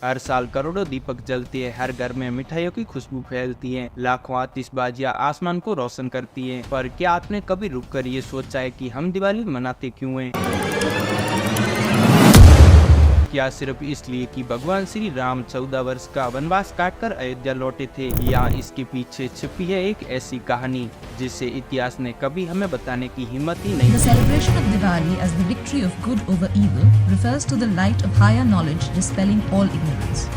हर साल करोड़ों दीपक जलते हैं, हर घर में मिठाइयों की खुशबू फैलती है, लाखों आतिशबाजियां आसमान को रोशन करती हैं। पर क्या आपने कभी रुककर ये सोचा है कि हम दिवाली मनाते क्यों हैं? क्या सिर्फ इसलिए कि भगवान श्री राम 14 वर्ष का वनवास काटकर अयोध्या लौटे थे, या इसके पीछे छिपी है एक ऐसी कहानी जिसे इतिहास ने कभी हमें बताने की हिम्मत ही नहीं The की? celebration of Diwali as the victory of good over evil refers to the light of higher knowledge dispelling all ignorance.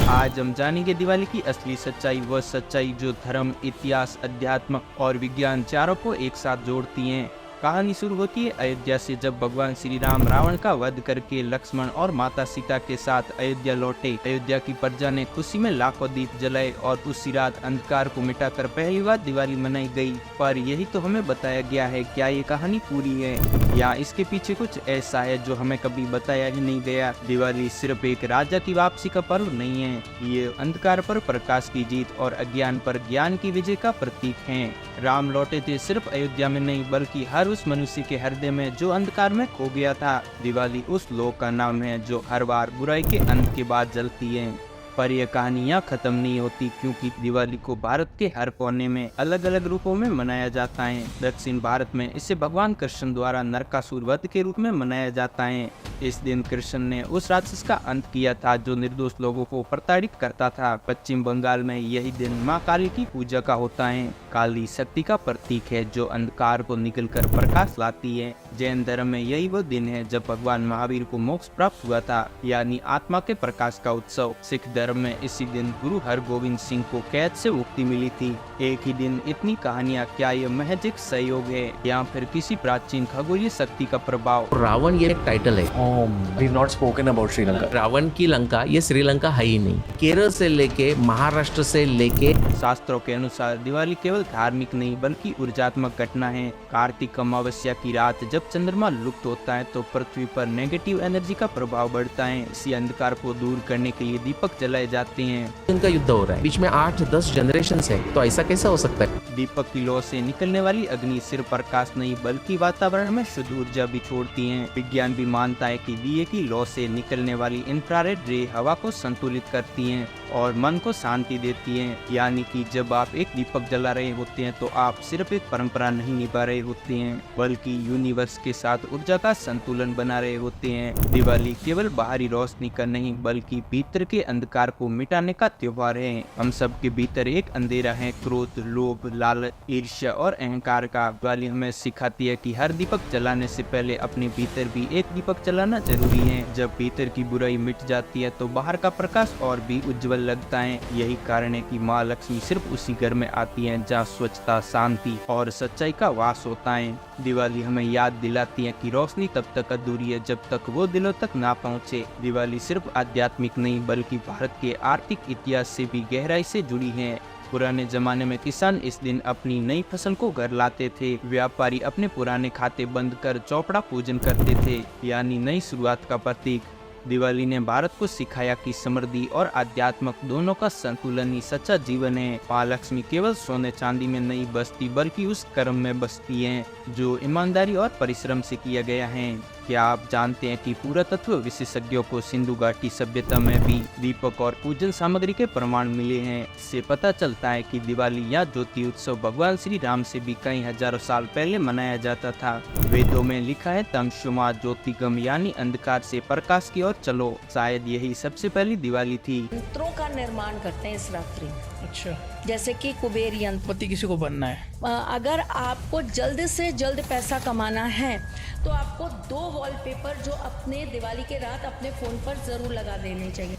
आज हम जानेंगे दिवाली की असली सच्चाई, वह सच्चाई जो धर्म, इतिहास, अध्यात्म और विज्ञान चारों को एक साथ जोड़ती है। कहानी शुरू होती है अयोध्या से, जब भगवान श्री राम रावण का वध करके लक्ष्मण और माता सीता के साथ अयोध्या लौटे। अयोध्या की प्रजा ने खुशी में लाखों दीप जलाए और उसी रात अंधकार को मिटाकर पहली बार दिवाली मनाई गई। पर यही तो हमें बताया गया है। क्या ये कहानी पूरी है या इसके पीछे कुछ ऐसा है जो हमें कभी बताया ही नहीं गया? दिवाली सिर्फ एक राजा की वापसी का पर्व नहीं है, ये अंधकार पर प्रकाश की जीत और अज्ञान पर ज्ञान की विजय का प्रतीक है। राम लौटे थे सिर्फ अयोध्या में नहीं, बल्कि हर उस मनुष्य के हृदय में जो अंधकार में खो गया था। दिवाली उस लोक का नाम है जो हर बार बुराई के अंत के बाद जलती है। पर यह कहानी यहाँ खत्म नहीं होती, क्योंकि दिवाली को भारत के हर कोने में अलग अलग रूपों में मनाया जाता है। दक्षिण भारत में इसे भगवान कृष्ण द्वारा नरकासुर वध के रूप में मनाया जाता है। इस दिन कृष्ण ने उस राक्षस का अंत किया था जो निर्दोष लोगों को प्रताड़ित करता था। पश्चिम बंगाल में यही दिन माँ काली की पूजा का होता है। काली शक्ति का प्रतीक है जो अंधकार को निकलकर प्रकाश लाती है। जैन धर्म में यही वो दिन है जब भगवान महावीर को मोक्ष प्राप्त हुआ था, यानी आत्मा के प्रकाश का उत्सव। सिख धर्म में इसी दिन गुरु हरगोविंद सिंह को कैद से मुक्ति मिली थी। एक ही दिन इतनी कहानियाँ, क्या ये महज एक सहयोग है या फिर किसी प्राचीन खगोलीय शक्ति का प्रभाव? रावण ये एक टाइटल है। We've not spoken about Sri Lanka. Ravan की लंका ये श्रीलंका है ही नहीं। केरल से लेके महाराष्ट्र से लेके शास्त्रों के अनुसार दिवाली केवल धार्मिक नहीं बल्कि ऊर्जात्मक घटना है। कार्तिक अमावस्या की रात जब चंद्रमा लुप्त होता है तो पृथ्वी पर नेगेटिव एनर्जी का प्रभाव बढ़ता है। इसी अंधकार को दूर करने के लिए दीपक जलाए जाते हैं। इनका युद्ध हो रहा है, बीच में 8-10 जनरेशन है, तो ऐसा कैसा हो सकता है? दीपक की लौ से निकलने वाली अग्नि सिर्फ प्रकाश नहीं बल्कि वातावरण में शुद्ध ऊर्जा भी छोड़ती है। विज्ञान भी मानता है कि दिए की लौ से निकलने वाली इंफ्रारेड रे हवा को संतुलित करती हैं और मन को शांति देती हैं। यानी कि जब आप एक दीपक जला रहे होते हैं तो आप सिर्फ एक परंपरा नहीं निभा रहे होते हैं, बल्कि यूनिवर्स के साथ ऊर्जा का संतुलन बना रहे होते हैं। दिवाली केवल बाहरी रोशनी का नहीं बल्कि भीतर के अंधकार को मिटाने का त्योहार है। हम सब के भीतर एक अंधेरा है, क्रोध, लोभ, लालच, ईर्ष्या और अहंकार का। दिवाली हमें सिखाती है कि हर दीपक जलाने से पहले अपने भीतर भी एक दीपक जलाना जरूरी है। जब भीतर की बुराई मिट जाती है तो बाहर का प्रकाश और भी उज्जवल लगता है। यही कारण है कि माँ लक्ष्मी सिर्फ उसी घर में आती है जहाँ स्वच्छता, शांति और सच्चाई का वास होता है। दिवाली हमें याद दिलाती है कि रोशनी तब तक अधूरी है जब तक वो दिलों तक ना पहुँचे। दिवाली सिर्फ आध्यात्मिक नहीं बल्कि भारत के आर्थिक इतिहास से भी गहराई से जुड़ी है। पुराने जमाने में किसान इस दिन अपनी नई फसल को घर लाते थे। व्यापारी अपने पुराने खाते बंद कर चौपड़ा पूजन करते थे, यानी नई शुरुआत का प्रतीक। दिवाली ने भारत को सिखाया कि समृद्धि और आध्यात्मक दोनों का संतुलन ही सच्चा जीवन है। माँ लक्ष्मी केवल सोने चांदी में नहीं बसती बल्कि उस कर्म में बसती हैं जो ईमानदारी और परिश्रम से किया गया है। क्या आप जानते हैं कि पुरातत्व विशेषज्ञों को सिंधु घाटी सभ्यता में भी दीपक और पूजन सामग्री के प्रमाण मिले हैं? इससे पता चलता है कि दिवाली या ज्योति उत्सव भगवान श्री राम से भी कई हजारों साल पहले मनाया जाता था। वेदों में लिखा है तमशुमा ज्योतिगम, यानी अंधकार से प्रकाश की ओर चलो। शायद यही सबसे पहली दिवाली थी। यंत्रों का निर्माण करते हैं इस रात्रि। अच्छा, जैसे कि कुबेर यंत्र। पति किसी को बनना है? अगर आपको जल्द से जल्द पैसा कमाना है तो आपको 2 वॉलपेपर जो अपने दिवाली के रात अपने फोन पर जरूर लगा देने चाहिए।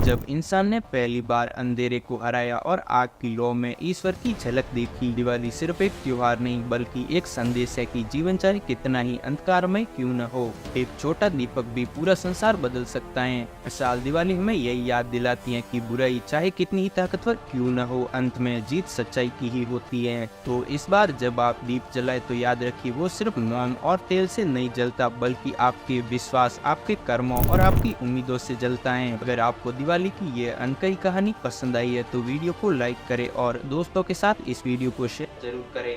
जब इंसान ने पहली बार अंधेरे को हराया और आग की लौ में ईश्वर की झलक देखी। दिवाली सिर्फ एक त्योहार नहीं बल्कि एक संदेश है कि जीवन चाहे कितना ही अंधकारमय क्यों न हो, एक छोटा दीपक भी पूरा संसार बदल सकता है। इस साल दिवाली हमें यही याद दिलाती है कि बुराई चाहे कितनी ही ताकतवर क्यों न हो, अंत में जीत सच्चाई की ही होती है। तो इस बार जब आप दीप जलाए तो याद रखिए वो सिर्फ नाम और तेल से नहीं जलता बल्कि आपके विश्वास, आपके कर्मों और आपकी उम्मीदों से जलता है। अगर आपको दिवाली की ये अनकही कहानी पसंद आई है तो वीडियो को लाइक करें और दोस्तों के साथ इस वीडियो को शेयर जरूर करें।